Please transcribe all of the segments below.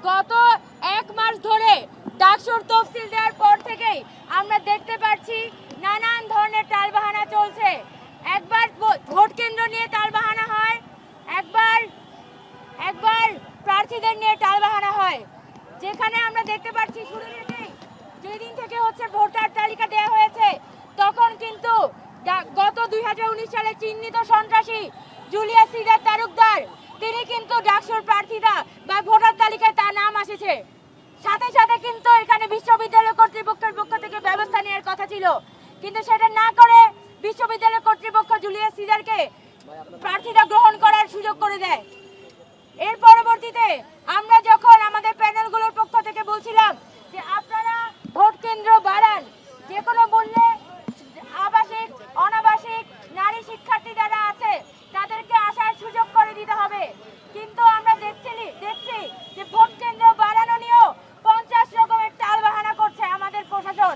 গত 1 মাস ধরে ডাকসুর তফসিল দেওয়ার পর থেকেই আমরা দেখতে পাচ্ছি নানান ধরনের টালবাহানা চলছে। একবার ভোট কেন্দ্র নিয়ে টালবাহানা হয়, একবার প্রার্থীদের নিয়ে টালবাহানা হয়। যেখানে আমরা দেখতে পাচ্ছি শুরু থেকেই যেদিন থেকে ভোটার তালিকা দেওয়া হয়েছে তখন কিন্তু গত 2019 সালে চিহ্নিত সন্ত্রাসী জুলিয়াস সিজার তালুকদার তিনি কিন্তু ডাকসুর প্রার্থীরা বা ভোটার তালিকায় তার নাম এসেছে। সাথে সাথে কিন্তু এখানে বিশ্ববিদ্যালয় কর্তৃপক্ষের পক্ষ থেকে ব্যবস্থা নেওয়ার কথা ছিল, কিন্তু সেটা না করে বিশ্ববিদ্যালয় কর্তৃপক্ষ জুলিয়াস সিজারকে প্রার্থীরা গ্রহণ করার সুযোগ করে দেয়। এর পরবর্তীতে আমরা যখন আমাদের প্যানেলগুলোর পক্ষ থেকে বলছিলাম যে আপনারা ভোট কেন্দ্র বাড়ান, যে কোনো মূল্যে আবাসিক অনাবাসিক নারী শিক্ষার্থী যারা আছে তাদেরকে আসার সুযোগ করে দিতে হবে, কিন্তু আমরা দেখছি যে ভোট কেন্দ্র বাড়ানো নিয়েও 50 রকমের টালবাহানা করছে আমাদের প্রশাসন।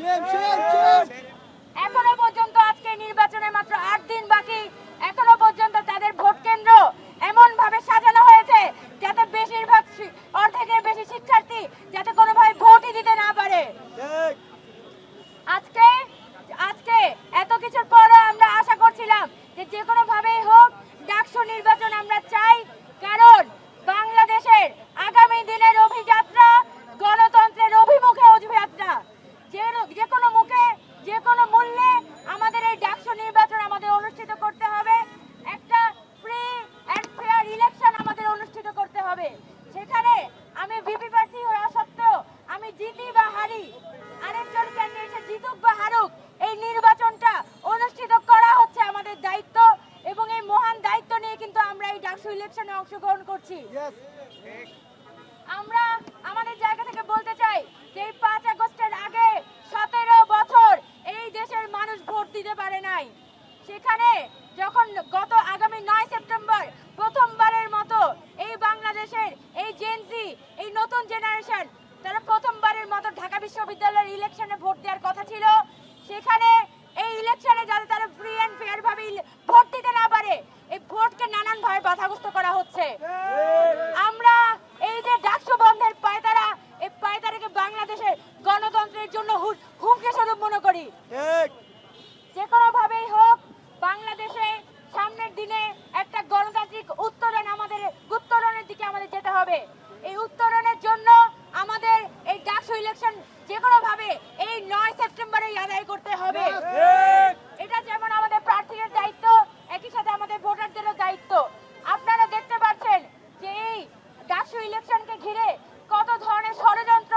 এখনো পর্যন্ত আজকে নির্বাচনে মাত্র 8 দিন বাকি, এখনো পর্যন্ত তাদের ভোট কেন্দ্র এমন ভাবে সাজানো হয়েছে যাতে অর্ধেকের বেশি শিক্ষার্থী যাতে কোনোভাবে ভোটই দিতে না পারে। আজকে এত কিছুর পরও আমরা আশা করছিলাম যে কোনো ভাবেই হোক ডাকসু নির্বাচন আমরা চাই, কারণ বাংলাদেশের আগামী দিনের অভিযাত্রা গণতন্ত্রের অভিমুখে অভিযাত্রা। যে কোনো মূল্যে আমাদের এই ডাকসু নির্বাচন আমাদের অনুষ্ঠিত করতে হবে, একটা ফ্রি এন্ড ফেয়ার ইলেকশন আমাদের অনুষ্ঠিত করতে হবে। সেখানে আমি ভিপি প্রার্থী হওয়া সত্ত্বেও আমি জিতি বা হারি, আরেকজন ক্যান্ডিডেট জিতুক বা হারুক, এই নির্বাচনটা অনুষ্ঠিত করা হচ্ছে আমাদের দায়িত্ব, এবং এই মহান দায়িত্ব নিয়ে কিন্তু আমরা এই ডাকসু ইলেকশনে অংশগ্রহণ করছি। আমরা আমাদের জায়গা থেকে বলতে চাই যে এই 5 আগস্টের আগে 17 বছর এই দেশের মানুষ ভোট দিতে পারে নাই। সেখানে যখন আগামী 9 সেপ্টেম্বর প্রথমবারের মতো এই বাংলাদেশের এই জেনজি এই নতুন জেনারেশন তারা প্রথমবারের মতো ঢাকা বিশ্ববিদ্যালয়ের ইলেকশনে ভোট দেওয়ার কথা ছিল, সেখানে এই ইলেকশনে যাতে তারা ফ্রি এন্ড ফেয়ার ভাবে ভোট দিতে না পারে এই ভোটকে নানান ভাবে বাধাগ্রস্ত করা হচ্ছে। আমরা এই যে ডাকসু বন্ধের পায়তারা, এই পায়তারাকে বাংলাদেশের গণতন্ত্রের জন্য হুমকি স্বরূপ মনে করি। যে কোনো ভাবেই হোক বাংলাদেশে সামনের দিনে একটা গণতান্ত্রিক উত্তরণের দিকে আমাদের যেতে হবে। এই উত্তরণের জন্য আমাদের এই ডাকসু ইলেকশন যে কোনো ভাবে এই 9 সেপ্টেম্বরে আদায় করতে হবে। এটা যেমন আমাদের প্রার্থীদের দায়িত্ব, একই সাথে আমাদের ভোটারদেরও দায়িত্ব। আপনারা দেখতে পাচ্ছেন যে এই ডাকসু ইলেকশনকে ঘিরে কত ধরনের ষড়যন্ত্র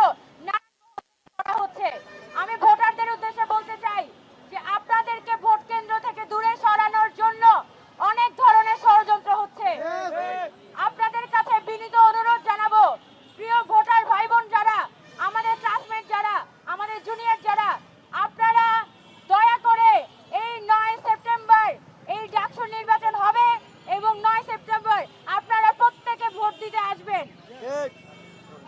করা হচ্ছে। আমি ভোটারদের উদ্দেশ্যে বলতে চাই যে আপনাদেরকে ভোট কেন্দ্র থেকে দূরে সরানোর জন্য অনেক ধরনের ষড়যন্ত্র হচ্ছে। আপনাদের কাছে বিনীত অনুরোধ জানাবো, প্রিয় ভোটার ভাই বোন যারা, আমাদের ক্লাসমেট যারা, আমাদের জুনিয়র যারা, আপনারা দয়া করে এই 9 সেপ্টেম্বর এই ডাকসু নির্বাচন হবে এবং 9 সেপ্টেম্বর আপনারা প্রত্যেকে ভোট দিতে আসবেন।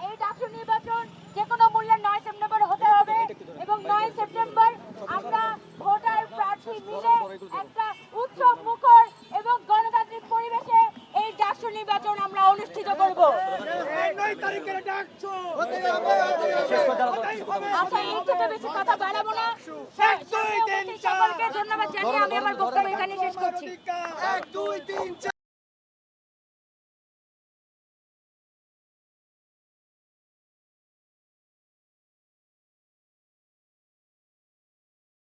এই ডাকসু নির্বাচন যে কোনো মূল্যে 9 সেপ্টেম্বর হতে হবে এবং 9 সেপ্টেম্বর আমরা ভোটার প্রার্থী মিলে একটা উৎসব মুখর এবং গণতান্ত্রিক পরিবেশে এই ডাকসু নির্বাচন আমরা অনুষ্ঠিত করব। আচ্ছা, এর থেকে বেশি কথা বাড়াবো না। সকলকে ধন্যবাদ জানিয়ে আমি আমার বক্তব্য এখানে শেষ করছি।